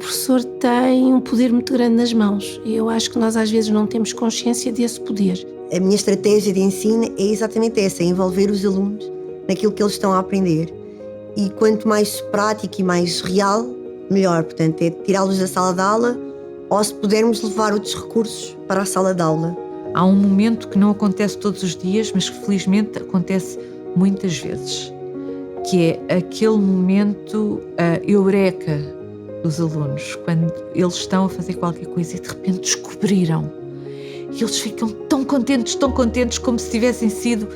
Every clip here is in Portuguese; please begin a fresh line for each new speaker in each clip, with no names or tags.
professor tem um poder muito grande nas mãos e eu acho que nós às vezes não temos consciência desse poder.
A minha estratégia de ensino é exatamente essa, é envolver os alunos naquilo que eles estão a aprender. E quanto mais prático e mais real, melhor. Portanto, é tirá-los da sala de aula ou, se pudermos, levar outros recursos para a sala de aula.
Há um momento que não acontece todos os dias, mas que felizmente acontece muitas vezes, que é aquele momento eureka dos alunos, quando eles estão a fazer qualquer coisa e de repente descobriram. E eles ficam tão contentes como se tivessem sido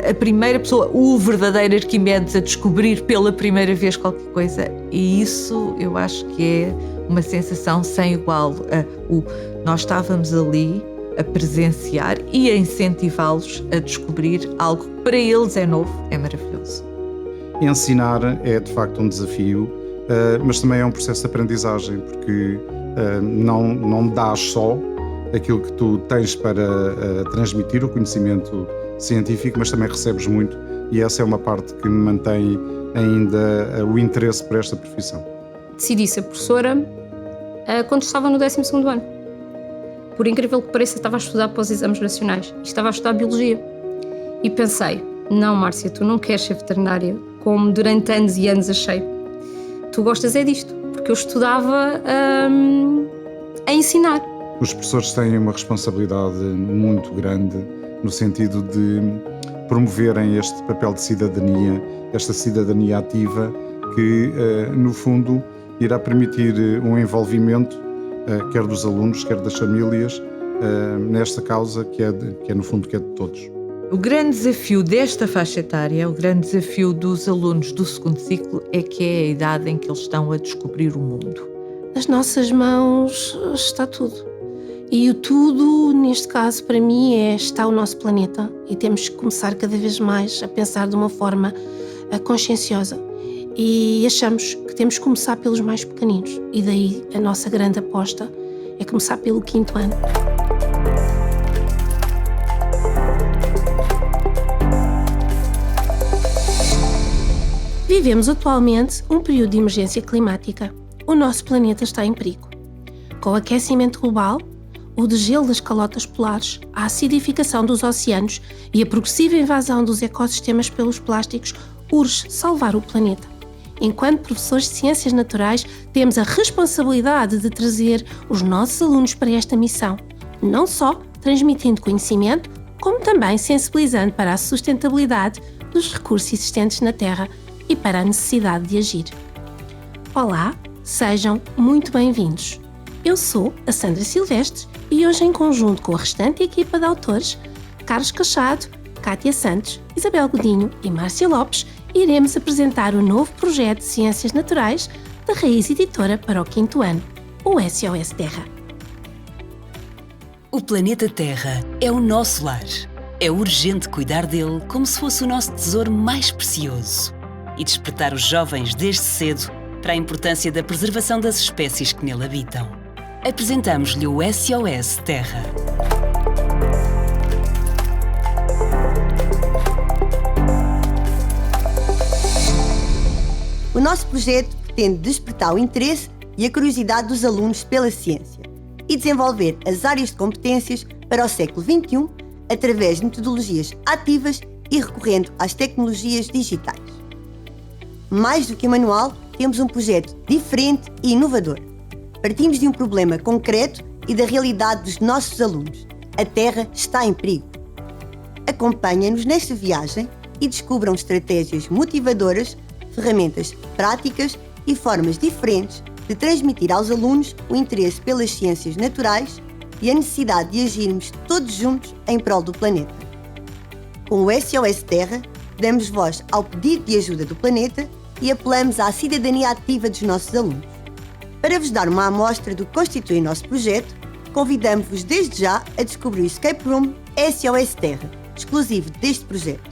a primeira pessoa, o verdadeiro Arquimedes, a descobrir pela primeira vez qualquer coisa. E isso eu acho que é uma sensação sem igual. Nós estávamos ali a presenciar e a incentivá-los a descobrir algo que para eles é novo, é maravilhoso.
Ensinar é de facto um desafio, mas também é um processo de aprendizagem, porque não dás só aquilo que tu tens para transmitir, o conhecimento científico, mas também recebes muito, e essa é uma parte que me mantém ainda o interesse por esta profissão.
Decidi ser professora quando estava no 12º ano. Por incrível que pareça, estava a estudar para os exames nacionais e estava a estudar Biologia. E pensei, não, Márcia, tu não queres ser veterinária, como durante anos e anos achei. Tu gostas é disto, porque eu estudava a ensinar.
Os professores têm uma responsabilidade muito grande no sentido de promoverem este papel de cidadania, esta cidadania ativa que, no fundo, irá permitir um envolvimento, quer dos alunos, quer das famílias, nesta causa que é no fundo, que é de todos.
O grande desafio desta faixa etária, o grande desafio dos alunos do segundo ciclo, é que é a idade em que eles estão a descobrir o mundo.
Nas nossas mãos está tudo. E o tudo, neste caso, para mim, está o nosso planeta. E temos que começar cada vez mais a pensar de uma forma conscienciosa. E achamos que temos que começar pelos mais pequeninos. E daí a nossa grande aposta é começar pelo 5º ano. Vivemos atualmente um período de emergência climática. O nosso planeta está em perigo. Com o aquecimento global, o degelo das calotas polares, a acidificação dos oceanos e a progressiva invasão dos ecossistemas pelos plásticos, urge salvar o planeta. Enquanto professores de Ciências Naturais, temos a responsabilidade de trazer os nossos alunos para esta missão, não só transmitindo conhecimento, como também sensibilizando para a sustentabilidade dos recursos existentes na Terra e para a necessidade de agir. Olá, sejam muito bem-vindos. Eu sou a Sandra Silvestre e hoje, em conjunto com a restante equipa de autores, Carlos Cachado, Cátia Santos, Isabel Godinho e Márcia Lopes, iremos apresentar o novo projeto de Ciências Naturais da Raiz Editora para o 5º ano, o SOS Terra.
O planeta Terra é o nosso lar. É urgente cuidar dele como se fosse o nosso tesouro mais precioso e despertar os jovens desde cedo para a importância da preservação das espécies que nele habitam. Apresentamos-lhe o SOS Terra.
O nosso projeto pretende despertar o interesse e a curiosidade dos alunos pela ciência e desenvolver as áreas de competências para o século XXI através de metodologias ativas e recorrendo às tecnologias digitais. Mais do que um manual, temos um projeto diferente e inovador. Partimos de um problema concreto e da realidade dos nossos alunos. A Terra está em perigo. Acompanhem-nos nesta viagem e descubram estratégias motivadoras, ferramentas práticas e formas diferentes de transmitir aos alunos o interesse pelas ciências naturais e a necessidade de agirmos todos juntos em prol do planeta. Com o SOS Terra, damos voz ao pedido de ajuda do planeta e apelamos à cidadania ativa dos nossos alunos. Para vos dar uma amostra do que constitui o nosso projeto, convidamos-vos desde já a descobrir o Escape Room SOS Terra, exclusivo deste projeto.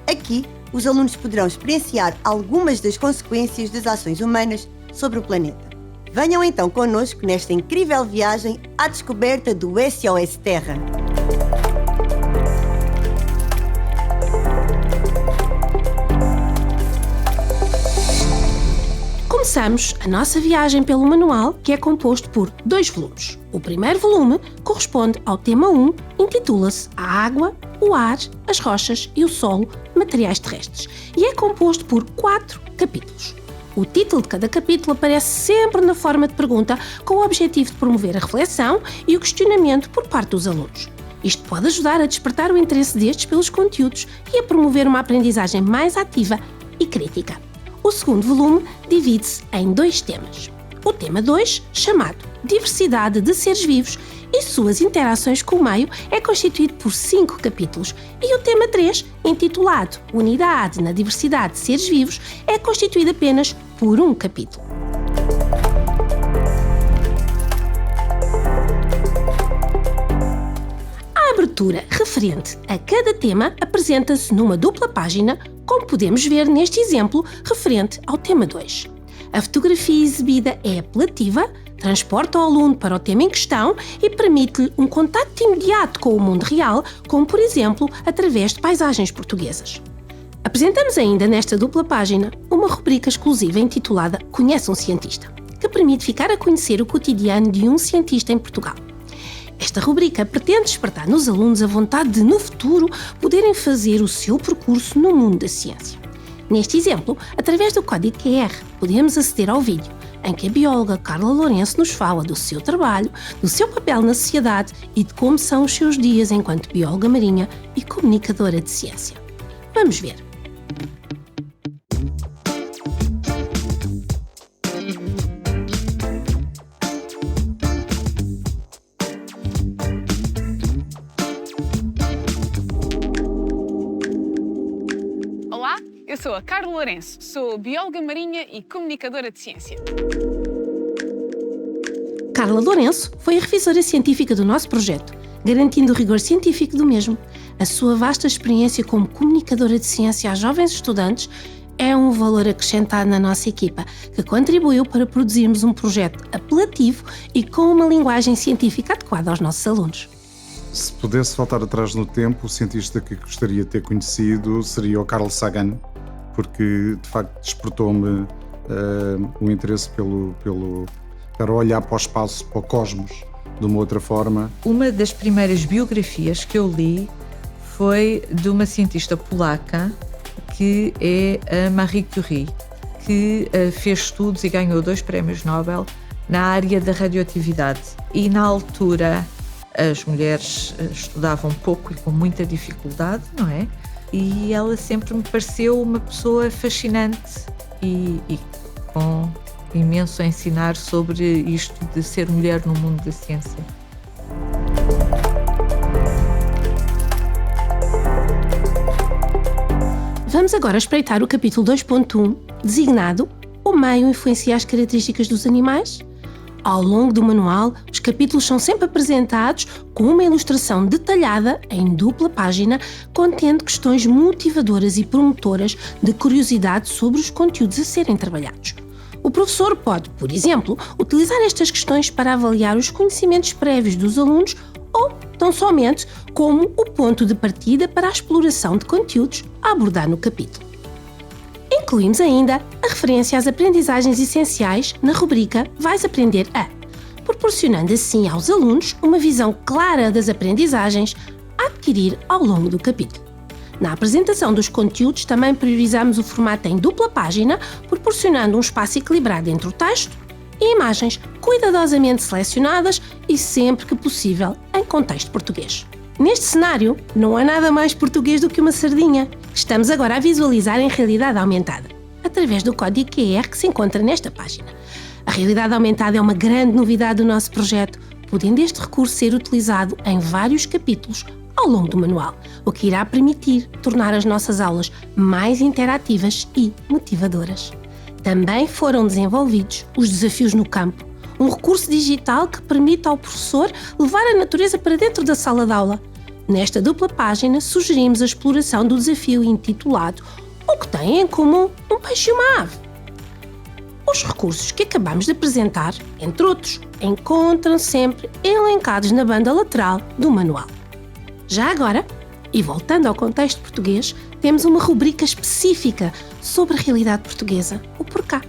Aqui, os alunos poderão experienciar algumas das consequências das ações humanas sobre o planeta. Venham então connosco nesta incrível viagem à descoberta do SOS Terra.
Começamos a nossa viagem pelo manual, que é composto por 2 volumes. O primeiro volume corresponde ao tema 1, intitula-se A Água, o Ar, as Rochas e o Solo, Materiais Terrestres, e é composto por 4 capítulos. O título de cada capítulo aparece sempre na forma de pergunta, com o objetivo de promover a reflexão e o questionamento por parte dos alunos. Isto pode ajudar a despertar o interesse destes pelos conteúdos e a promover uma aprendizagem mais ativa e crítica. O segundo volume divide-se em 2 temas. O tema 2, chamado Diversidade de Seres Vivos e suas interações com o meio, é constituído por 5 capítulos, e o tema 3, intitulado Unidade na Diversidade de Seres Vivos, é constituído apenas por 1 capítulo. A abertura referente a cada tema apresenta-se numa dupla página, como podemos ver neste exemplo referente ao tema 2. A fotografia exibida é apelativa, transporta o aluno para o tema em questão e permite-lhe um contacto imediato com o mundo real, como por exemplo através de paisagens portuguesas. Apresentamos ainda nesta dupla página uma rubrica exclusiva intitulada Conhece um Cientista, que permite ficar a conhecer o cotidiano de um cientista em Portugal. Esta rubrica pretende despertar nos alunos a vontade de, no futuro, poderem fazer o seu percurso no mundo da ciência. Neste exemplo, através do código QR, podemos aceder ao vídeo em que a bióloga Carla Lourenço nos fala do seu trabalho, do seu papel na sociedade e de como são os seus dias enquanto bióloga marinha e comunicadora de ciência. Vamos ver.
Olá, eu sou a Carla Lourenço, sou bióloga marinha e comunicadora de ciência.
Carla Lourenço foi a revisora científica do nosso projeto, garantindo o rigor científico do mesmo. A sua vasta experiência como comunicadora de ciência a jovens estudantes é um valor acrescentado na nossa equipa, que contribuiu para produzirmos um projeto apelativo e com uma linguagem científica adequada aos nossos alunos.
Se pudesse voltar atrás no tempo, o cientista que gostaria de ter conhecido seria o Carl Sagan, porque de facto despertou-me o interesse para olhar para o espaço, para o cosmos, de uma outra forma.
Uma das primeiras biografias que eu li foi de uma cientista polaca, que é a Marie Curie, que fez estudos e ganhou 2 prémios Nobel na área da radioatividade. E na altura as mulheres estudavam pouco e com muita dificuldade, não é? E ela sempre me pareceu uma pessoa fascinante e com imenso a ensinar sobre isto de ser mulher no mundo da ciência.
Vamos agora espreitar o capítulo 2.1, designado O meio influencia as características dos animais? Ao longo do manual, os capítulos são sempre apresentados com uma ilustração detalhada em dupla página, contendo questões motivadoras e promotoras de curiosidade sobre os conteúdos a serem trabalhados. O professor pode, por exemplo, utilizar estas questões para avaliar os conhecimentos prévios dos alunos ou, tão somente, como o ponto de partida para a exploração de conteúdos a abordar no capítulo. Incluímos ainda a referência às aprendizagens essenciais na rubrica Vais Aprender a, proporcionando assim aos alunos uma visão clara das aprendizagens a adquirir ao longo do capítulo. Na apresentação dos conteúdos também priorizamos o formato em dupla página, proporcionando um espaço equilibrado entre o texto e imagens cuidadosamente selecionadas e, sempre que possível, em contexto português. Neste cenário, não há nada mais português do que uma sardinha, que estamos agora a visualizar em realidade aumentada, através do código QR que se encontra nesta página. A realidade aumentada é uma grande novidade do nosso projeto, podendo este recurso ser utilizado em vários capítulos ao longo do manual, o que irá permitir tornar as nossas aulas mais interativas e motivadoras. Também foram desenvolvidos os desafios no campo, um recurso digital que permite ao professor levar a natureza para dentro da sala de aula. Nesta dupla página, sugerimos a exploração do desafio intitulado O que têm em comum um peixe e uma ave? Os recursos que acabamos de apresentar, entre outros, encontram-se sempre elencados na banda lateral do manual. Já agora, e voltando ao contexto português, temos uma rubrica específica sobre a realidade portuguesa, o Porquá.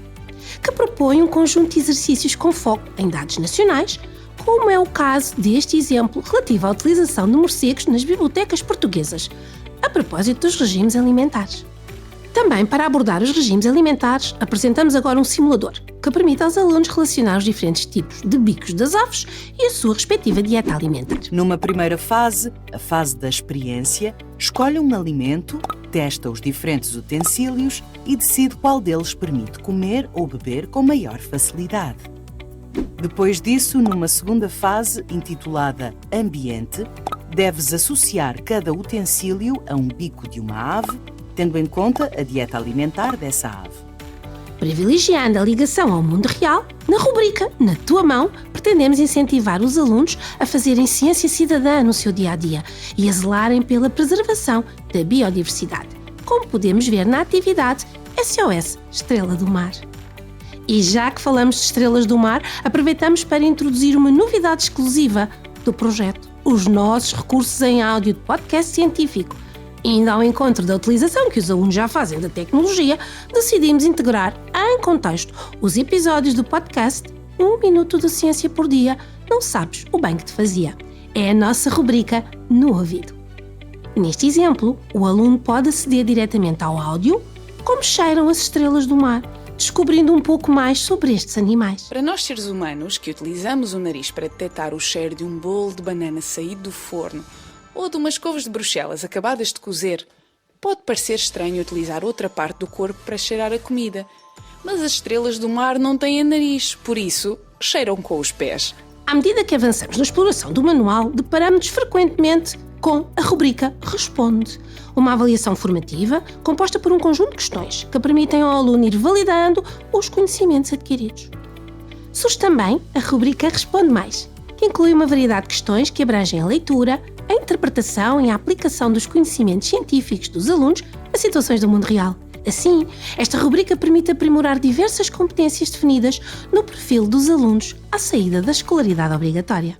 que propõe um conjunto de exercícios com foco em dados nacionais, como é o caso deste exemplo relativo à utilização de morcegos nas bibliotecas portuguesas, a propósito dos regimes alimentares. Também, para abordar os regimes alimentares, apresentamos agora um simulador que permite aos alunos relacionar os diferentes tipos de bicos das aves e a sua respectiva dieta alimentar.
Numa primeira fase, a fase da experiência, escolhe um alimento, testa os diferentes utensílios e decide qual deles permite comer ou beber com maior facilidade. Depois disso, numa segunda fase, intitulada Ambiente, deves associar cada utensílio a um bico de uma ave, tendo em conta a dieta alimentar dessa ave.
Privilegiando a ligação ao mundo real, na rubrica Na Tua Mão, pretendemos incentivar os alunos a fazerem ciência cidadã no seu dia-a-dia e a zelarem pela preservação da biodiversidade, como podemos ver na atividade SOS Estrela do Mar. E já que falamos de estrelas do mar, aproveitamos para introduzir uma novidade exclusiva do projeto, os nossos recursos em áudio de podcast científico. Indo ao encontro da utilização que os alunos já fazem da tecnologia, decidimos integrar em contexto os episódios do podcast 1 minuto de ciência por dia, não sabes o bem que te fazia. É a nossa rubrica No Ouvido. Neste exemplo, o aluno pode aceder diretamente ao áudio, como cheiram as estrelas do mar, descobrindo um pouco mais sobre estes animais.
Para nós seres humanos, que utilizamos o nariz para detectar o cheiro de um bolo de banana saído do forno ou de umas couves de Bruxelas acabadas de cozer, pode parecer estranho utilizar outra parte do corpo para cheirar a comida. Mas as estrelas do mar não têm nariz, por isso cheiram com os pés.
À medida que avançamos na exploração do manual, deparamos-nos frequentemente com a rubrica Responde, uma avaliação formativa composta por um conjunto de questões que permitem ao aluno ir validando os conhecimentos adquiridos. Surge também a rubrica Responde Mais, que inclui uma variedade de questões que abrangem a leitura, a interpretação e a aplicação dos conhecimentos científicos dos alunos a situações do mundo real. Assim, esta rubrica permite aprimorar diversas competências definidas no perfil dos alunos à saída da escolaridade obrigatória.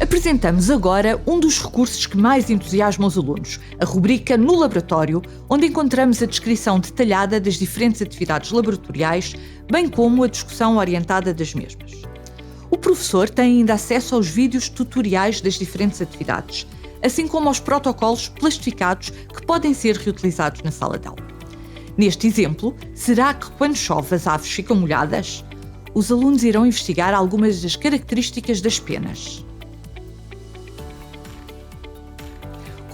Apresentamos agora um dos recursos que mais entusiasma os alunos, a rubrica No Laboratório, onde encontramos a descrição detalhada das diferentes atividades laboratoriais, bem como a discussão orientada das mesmas. O professor tem ainda acesso aos vídeos tutoriais das diferentes atividades, assim como aos protocolos plastificados que podem ser reutilizados na sala de aula. Neste exemplo, será que quando chove as aves ficam molhadas? Os alunos irão investigar algumas das características das penas.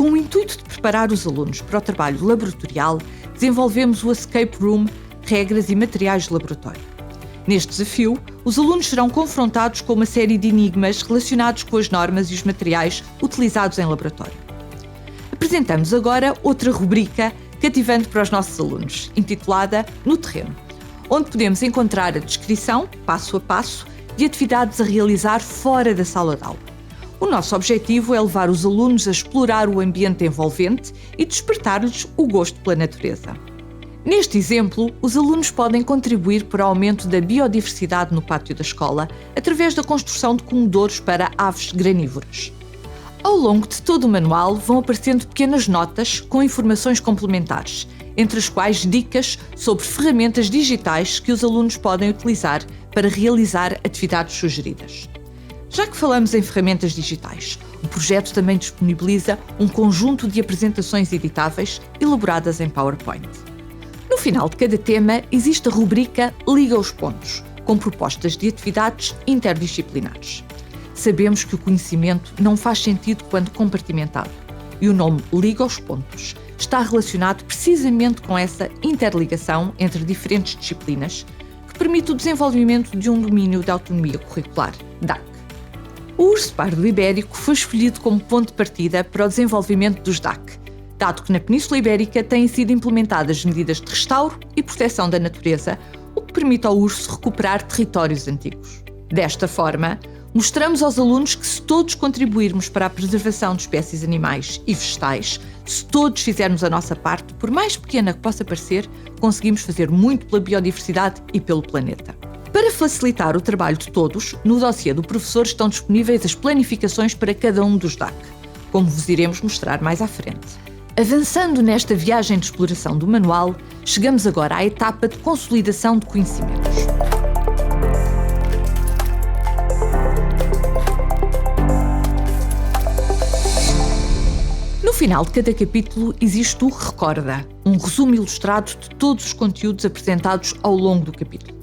Com o intuito de preparar os alunos para o trabalho laboratorial, desenvolvemos o Escape Room, regras e materiais de laboratório. Neste desafio, os alunos serão confrontados com uma série de enigmas relacionados com as normas e os materiais utilizados em laboratório. Apresentamos agora outra rubrica cativante para os nossos alunos, intitulada No Terreno, onde podemos encontrar a descrição, passo a passo, de atividades a realizar fora da sala de aula. O nosso objetivo é levar os alunos a explorar o ambiente envolvente e despertar-lhes o gosto pela natureza. Neste exemplo, os alunos podem contribuir para o aumento da biodiversidade no pátio da escola através da construção de comedouros para aves granívoras. Ao longo de todo o manual vão aparecendo pequenas notas com informações complementares, entre as quais dicas sobre ferramentas digitais que os alunos podem utilizar para realizar atividades sugeridas. Já que falamos em ferramentas digitais, o projeto também disponibiliza um conjunto de apresentações editáveis elaboradas em PowerPoint. No final de cada tema existe a rubrica Liga os Pontos, com propostas de atividades interdisciplinares. Sabemos que o conhecimento não faz sentido quando compartimentado, e o nome Liga os Pontos está relacionado precisamente com essa interligação entre diferentes disciplinas que permite o desenvolvimento de um domínio de autonomia curricular, DAC. O urso pardo ibérico foi escolhido como ponto de partida para o desenvolvimento dos DAC, dado que na Península Ibérica têm sido implementadas medidas de restauro e proteção da natureza, o que permite ao urso recuperar territórios antigos. Desta forma, mostramos aos alunos que se todos contribuirmos para a preservação de espécies animais e vegetais, se todos fizermos a nossa parte, por mais pequena que possa parecer, conseguimos fazer muito pela biodiversidade e pelo planeta. Para facilitar o trabalho de todos, no dossiê do professor estão disponíveis as planificações para cada um dos DAC. como vos iremos mostrar mais à frente. Avançando nesta viagem de exploração do manual, chegamos agora à etapa de consolidação de conhecimentos. No final de cada capítulo existe o Recorda, um resumo ilustrado de todos os conteúdos apresentados ao longo do capítulo.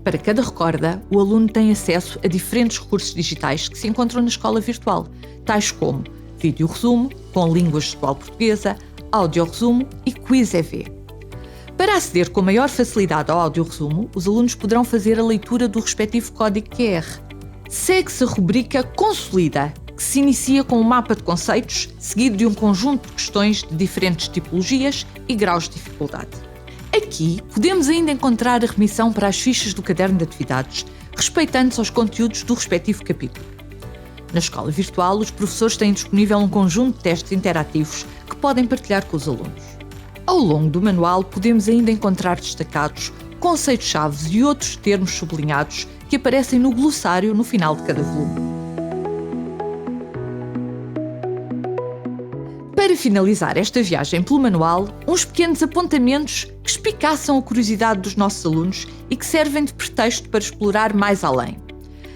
Para cada Recorda, o aluno tem acesso a diferentes recursos digitais que se encontram na escola virtual, tais como vídeo resumo, com língua gestual portuguesa, áudio resumo e quiz EV. Para aceder com maior facilidade ao áudio resumo, os alunos poderão fazer a leitura do respectivo código QR. Segue-se a rubrica Consolida, que se inicia com um mapa de conceitos, seguido de um conjunto de questões de diferentes tipologias e graus de dificuldade. Aqui podemos ainda encontrar a remissão para as fichas do caderno de atividades, respeitantes aos conteúdos do respectivo capítulo. Na escola virtual, os professores têm disponível um conjunto de testes interativos que podem partilhar com os alunos. Ao longo do manual, podemos ainda encontrar destacados conceitos-chave e outros termos sublinhados que aparecem no glossário no final de cada volume. Para finalizar esta viagem pelo manual, uns pequenos apontamentos que espicaçam a curiosidade dos nossos alunos e que servem de pretexto para explorar mais além.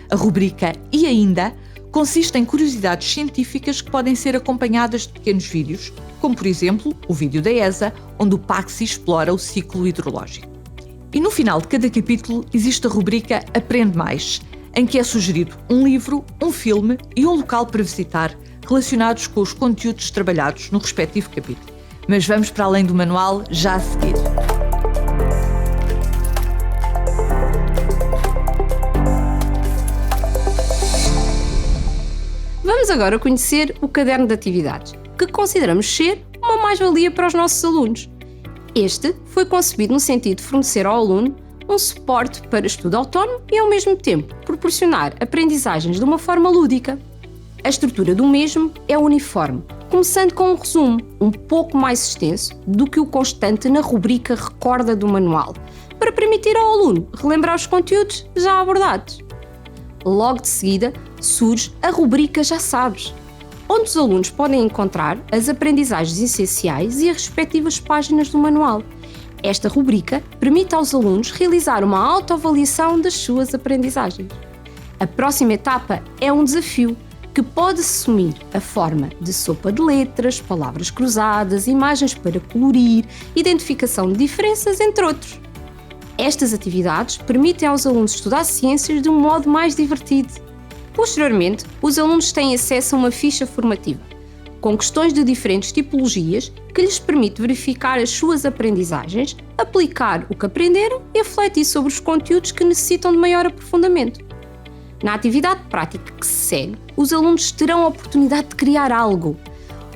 A rubrica E Ainda consiste em curiosidades científicas que podem ser acompanhadas de pequenos vídeos, como por exemplo o vídeo da ESA, onde o Paxi explora o ciclo hidrológico. E no final de cada capítulo existe a rubrica Aprende Mais, em que é sugerido um livro, um filme e um local para visitar, relacionados com os conteúdos trabalhados no respectivo capítulo. Mas vamos para além do manual já a seguir.
Vamos agora conhecer o caderno de atividades, que consideramos ser uma mais-valia para os nossos alunos. Este foi concebido no sentido de fornecer ao aluno um suporte para estudo autónomo e, ao mesmo tempo, proporcionar aprendizagens de uma forma lúdica. A estrutura do mesmo é uniforme, começando com um resumo um pouco mais extenso do que o constante na rubrica Recorda do manual, para permitir ao aluno relembrar os conteúdos já abordados. Logo de seguida surge a rubrica Já Sabes, onde os alunos podem encontrar as aprendizagens essenciais e as respectivas páginas do manual. Esta rubrica permite aos alunos realizar uma autoavaliação das suas aprendizagens. A próxima etapa é um desafio, que pode assumir a forma de sopa de letras, palavras cruzadas, imagens para colorir, identificação de diferenças, entre outros. Estas atividades permitem aos alunos estudar ciências de um modo mais divertido. Posteriormente, os alunos têm acesso a uma ficha formativa, com questões de diferentes tipologias que lhes permite verificar as suas aprendizagens, aplicar o que aprenderam e refletir sobre os conteúdos que necessitam de maior aprofundamento. Na atividade prática que se segue, os alunos terão a oportunidade de criar algo.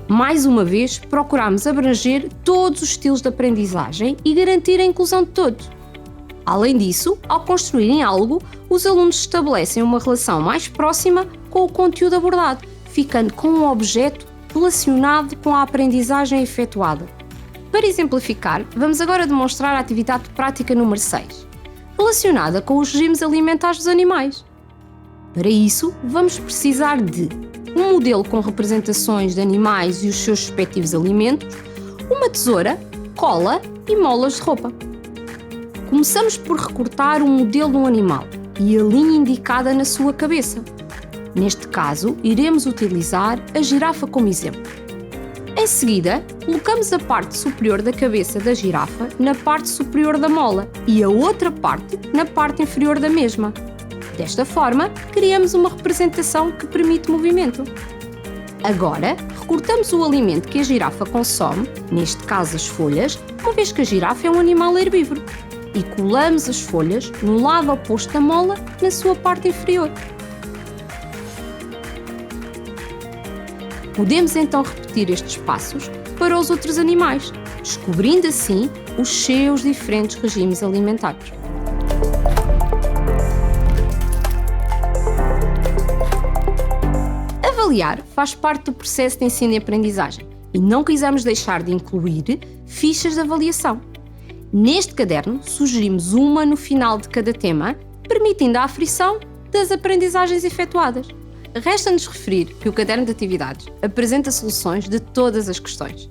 Mais uma vez, procuramos abranger todos os estilos de aprendizagem e garantir a inclusão de todos. Além disso, ao construírem algo, os alunos estabelecem uma relação mais próxima com o conteúdo abordado, ficando com um objeto relacionado com a aprendizagem efetuada. Para exemplificar, vamos agora demonstrar a atividade prática número 6, relacionada com os regimes alimentares dos animais. Para isso, vamos precisar de um modelo com representações de animais e os seus respectivos alimentos, uma tesoura, cola e molas de roupa. Começamos por recortar um modelo de um animal e a linha indicada na sua cabeça. Neste caso, iremos utilizar a girafa como exemplo. Em seguida, colocamos a parte superior da cabeça da girafa na parte superior da mola e a outra parte na parte inferior da mesma. Desta forma, criamos uma representação que permite movimento. Agora, recortamos o alimento que a girafa consome, neste caso as folhas, uma vez que a girafa é um animal herbívoro, e colamos as folhas no lado oposto da mola, na sua parte inferior. Podemos então repetir estes passos para os outros animais, descobrindo assim os seus diferentes regimes alimentares. Avaliar faz parte do processo de ensino e aprendizagem e não quisemos deixar de incluir fichas de avaliação. Neste caderno, sugerimos uma no final de cada tema, permitindo a aferição das aprendizagens efetuadas. resta-nos referir que o caderno de atividades apresenta soluções de todas as questões.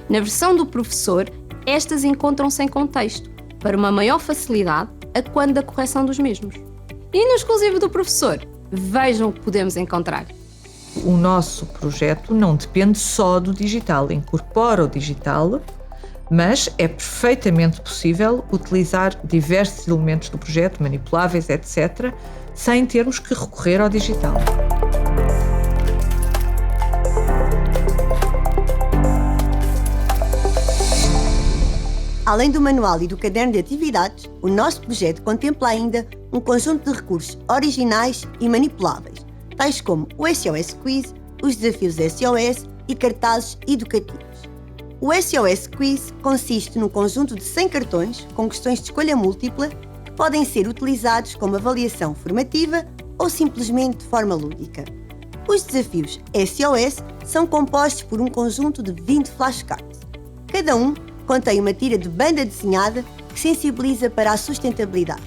Na versão do professor, estas encontram-se em contexto, para uma maior facilidade a quando da correção dos mesmos. E no exclusivo do professor, vejam o que podemos encontrar.
O nosso projeto não depende só do digital, incorpora o digital, mas é perfeitamente possível utilizar diversos elementos do projeto, manipuláveis, etc., sem termos que recorrer ao digital.
Além do manual e do caderno de atividades, o nosso projeto contempla ainda um conjunto de recursos originais e manipuláveis, tais como o SOS Quiz, os desafios SOS e cartazes educativos. O SOS Quiz consiste num conjunto de 100 cartões com questões de escolha múltipla que podem ser utilizados como avaliação formativa ou simplesmente de forma lúdica. Os desafios SOS são compostos por um conjunto de 20 flashcards. Cada um contém uma tira de banda desenhada que sensibiliza para a sustentabilidade.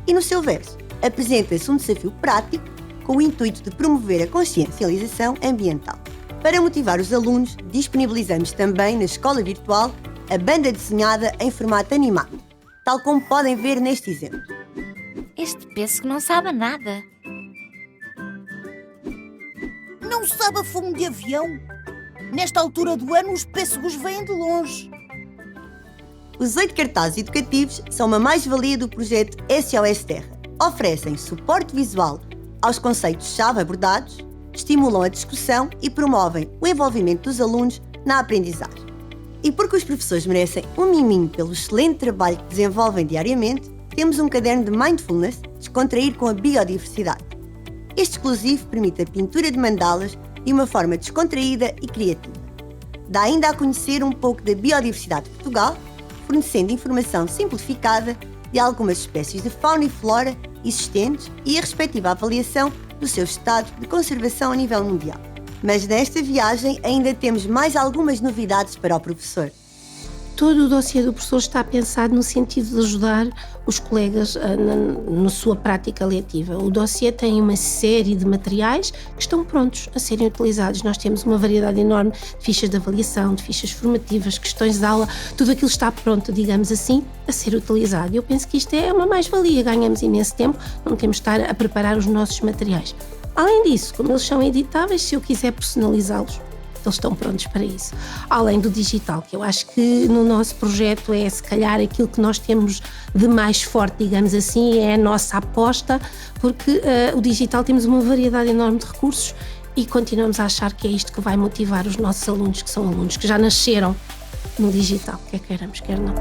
E no seu verso, apresenta-se um desafio prático com o intuito de promover a consciencialização ambiental. Para motivar os alunos, disponibilizamos também na escola virtual a banda desenhada em formato animado, tal como podem ver neste exemplo.
Este pêssego não sabe nada.
Não sabe a fumo de avião? Nesta altura do ano, os pêssegos vêm de longe.
Os 8 cartazes educativos são uma mais-valia do projeto SOS Terra. Oferecem suporte visual aos conceitos-chave abordados, estimulam a discussão e promovem o envolvimento dos alunos na aprendizagem. E porque os professores merecem um miminho pelo excelente trabalho que desenvolvem diariamente, temos um caderno de Mindfulness Descontrair com a Biodiversidade. Este exclusivo permite a pintura de mandalas de uma forma descontraída e criativa. Dá ainda a conhecer um pouco da biodiversidade de Portugal, fornecendo informação simplificada de algumas espécies de fauna e flora existentes e a respectiva avaliação do seu estado de conservação a nível mundial. Mas nesta viagem ainda temos mais algumas novidades para o professor.
Todo o dossiê do professor está pensado no sentido de ajudar os colegas na sua prática letiva. O dossiê tem uma série de materiais que estão prontos a serem utilizados. Nós temos uma variedade enorme de fichas de avaliação, de fichas formativas, questões de aula, tudo aquilo está pronto, digamos assim, a ser utilizado. Eu penso que isto é uma mais-valia, ganhamos imenso tempo, não temos de estar a preparar os nossos materiais. Além disso, como eles são editáveis, se eu quiser personalizá-los, eles estão prontos para isso. Além do digital, que eu acho que no nosso projeto é se calhar aquilo que nós temos de mais forte, digamos assim, é a nossa aposta, porque o digital temos uma variedade enorme de recursos e continuamos a achar que é isto que vai motivar os nossos alunos, que são alunos que já nasceram no digital, quer queiramos, quer não.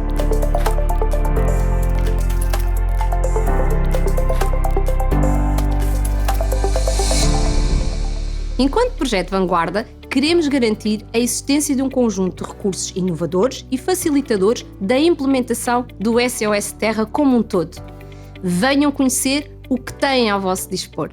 Enquanto projeto Vanguarda, queremos garantir a existência de um conjunto de recursos inovadores e facilitadores da implementação do SOS Terra como um todo. Venham conhecer o que têm ao vosso dispor.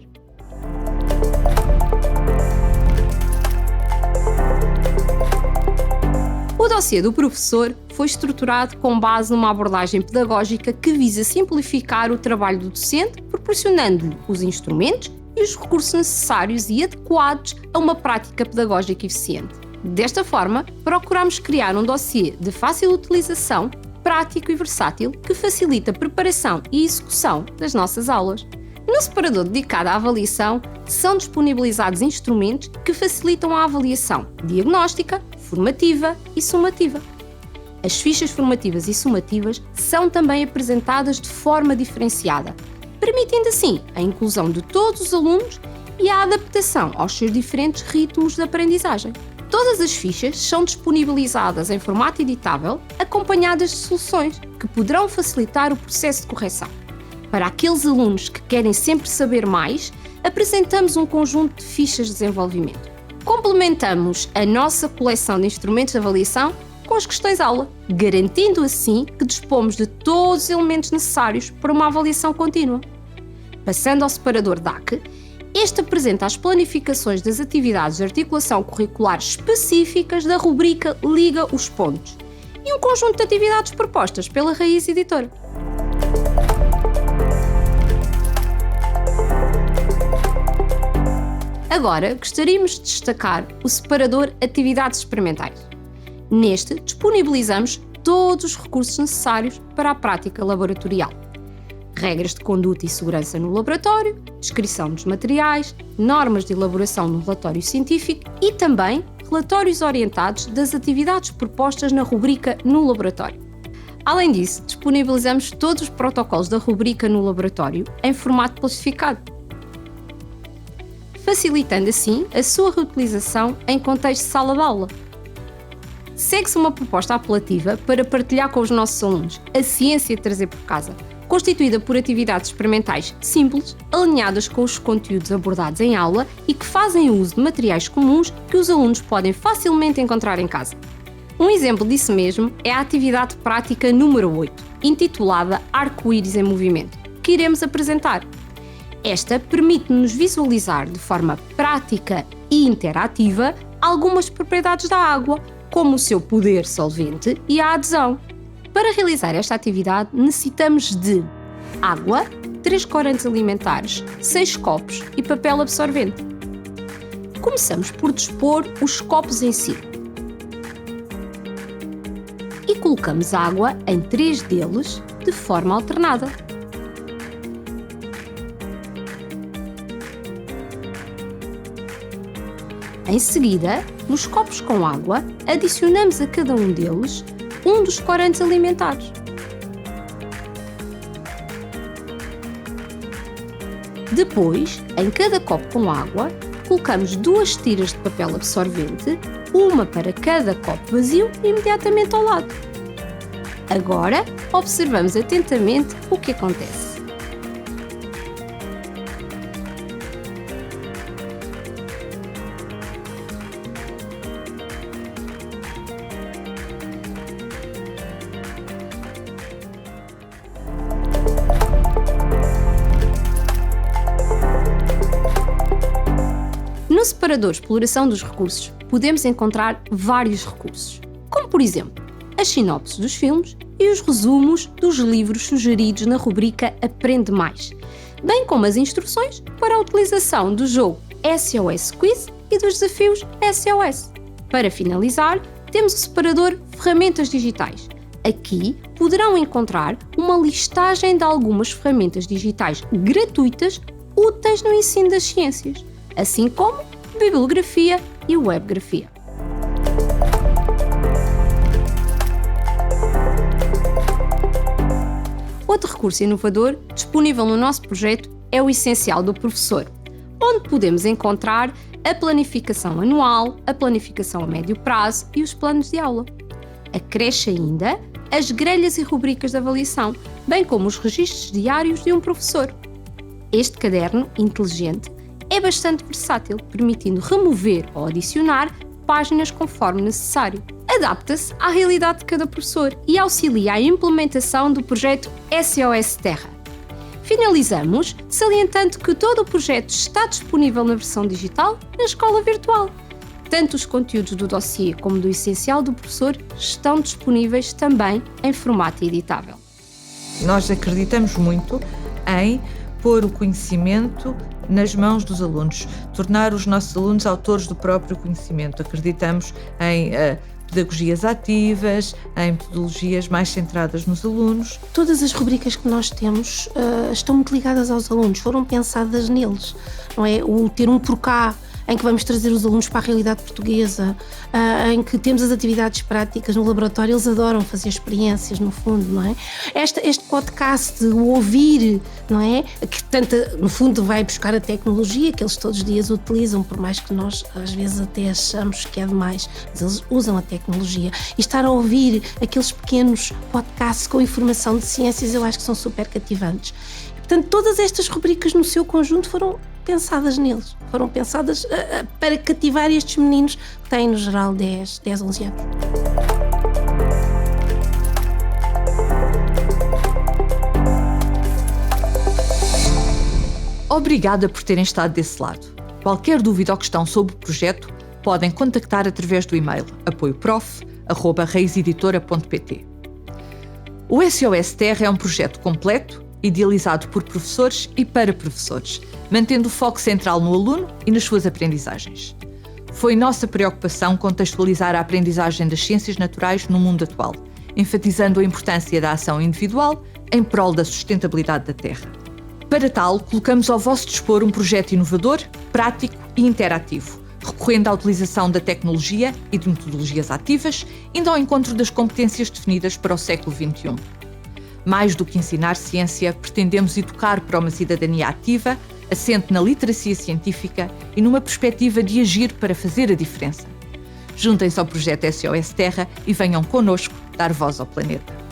O dossiê do professor foi estruturado com base numa abordagem pedagógica que visa simplificar o trabalho do docente, proporcionando-lhe os instrumentos e os recursos necessários e adequados a uma prática pedagógica eficiente. Desta forma, procuramos criar um dossiê de fácil utilização, prático e versátil que facilita a preparação e execução das nossas aulas. No separador dedicado à avaliação, são disponibilizados instrumentos que facilitam a avaliação diagnóstica, formativa e sumativa. As fichas formativas e sumativas são também apresentadas de forma diferenciada, permitindo assim a inclusão de todos os alunos e a adaptação aos seus diferentes ritmos de aprendizagem. Todas as fichas são disponibilizadas em formato editável, acompanhadas de soluções que poderão facilitar o processo de correção. Para aqueles alunos que querem sempre saber mais, apresentamos um conjunto de fichas de desenvolvimento. Complementamos a nossa coleção de instrumentos de avaliação com as questões-aula, garantindo assim que dispomos de todos os elementos necessários para uma avaliação contínua. Passando ao separador DAC, este apresenta as planificações das atividades de articulação curricular específicas da rubrica Liga os Pontos e um conjunto de atividades propostas pela Raiz Editora. Agora, gostaríamos de destacar o separador Atividades Experimentais. Neste, disponibilizamos todos os recursos necessários para a prática laboratorial. Regras de conduta e segurança no laboratório, descrição dos materiais, normas de elaboração no relatório científico e também relatórios orientados das atividades propostas na rubrica no laboratório. Além disso, disponibilizamos todos os protocolos da rubrica no laboratório em formato plastificado, facilitando assim a sua reutilização em contexto de sala de aula. Segue-se uma proposta apelativa para partilhar com os nossos alunos a ciência de trazer por casa, constituída por atividades experimentais simples, alinhadas com os conteúdos abordados em aula e que fazem uso de materiais comuns que os alunos podem facilmente encontrar em casa. Um exemplo disso mesmo é a atividade prática número 8, intitulada Arco-Íris em Movimento, que iremos apresentar. Esta permite-nos visualizar de forma prática e interativa algumas propriedades da água, como o seu poder solvente e a adesão. Para realizar esta atividade, necessitamos de água, 3 corantes alimentares, 6 copos e papel absorvente. Começamos por dispor os copos em si. E colocamos água em 3 deles de forma alternada. Em seguida, nos copos com água, adicionamos a cada um deles um dos corantes alimentares. Depois, em cada copo com água, colocamos 2 tiras de papel absorvente, uma para cada copo vazio imediatamente ao lado. Agora, observamos atentamente o que acontece. No separador Exploração dos Recursos, podemos encontrar vários recursos, como por exemplo, as sinopses dos filmes e os resumos dos livros sugeridos na rubrica Aprende Mais, bem como as instruções para a utilização do jogo SOS Quiz e dos desafios SOS. Para finalizar, temos o separador Ferramentas Digitais. Aqui poderão encontrar uma listagem de algumas ferramentas digitais gratuitas úteis no ensino das ciências, assim como bibliografia e webgrafia. Outro recurso inovador disponível no nosso projeto é o Essencial do Professor, onde podemos encontrar a planificação anual, a planificação a médio prazo e os planos de aula. Acresce ainda as grelhas e rubricas de avaliação, bem como os registros diários de um professor. Este caderno inteligente é bastante versátil, permitindo remover ou adicionar páginas conforme necessário. Adapta-se à realidade de cada professor e auxilia a implementação do projeto SOS Terra. Finalizamos salientando que todo o projeto está disponível na versão digital na escola virtual. Tanto os conteúdos do dossiê como do Essencial do Professor estão disponíveis também em formato editável.
Nós acreditamos muito em pôr o conhecimento nas mãos dos alunos, tornar os nossos alunos autores do próprio conhecimento. Acreditamos em pedagogias ativas, em metodologias mais centradas nos alunos.
Todas as rubricas que nós temos estão muito ligadas aos alunos, foram pensadas neles, não é? O ter um por cá, em que vamos trazer os alunos para a realidade portuguesa, em que temos as atividades práticas no laboratório, eles adoram fazer experiências, no fundo, não é? Este podcast, o ouvir, não é? Que tanto, no fundo, vai buscar a tecnologia que eles todos os dias utilizam, por mais que nós, às vezes, até achamos que é demais, mas eles usam a tecnologia. E estar a ouvir aqueles pequenos podcasts com informação de ciências, eu acho que são super cativantes. E, portanto, todas estas rubricas no seu conjunto foram pensadas neles, foram pensadas para cativar estes meninos que têm no geral 10, 11 anos.
Obrigada por terem estado desse lado. Qualquer dúvida ou questão sobre o projeto, podem contactar através do e-mail apoioprof@raizeditora.pt. O SOS Terra é um projeto completo idealizado por professores e para professores, mantendo o foco central no aluno e nas suas aprendizagens. Foi nossa preocupação contextualizar a aprendizagem das ciências naturais no mundo atual, enfatizando a importância da ação individual em prol da sustentabilidade da Terra. Para tal, colocamos ao vosso dispor um projeto inovador, prático e interativo, recorrendo à utilização da tecnologia e de metodologias ativas, indo ao encontro das competências definidas para o século XXI. Mais do que ensinar ciência, pretendemos educar para uma cidadania ativa, assente na literacia científica e numa perspectiva de agir para fazer a diferença. Juntem-se ao projeto SOS Terra e venham connosco dar voz ao planeta.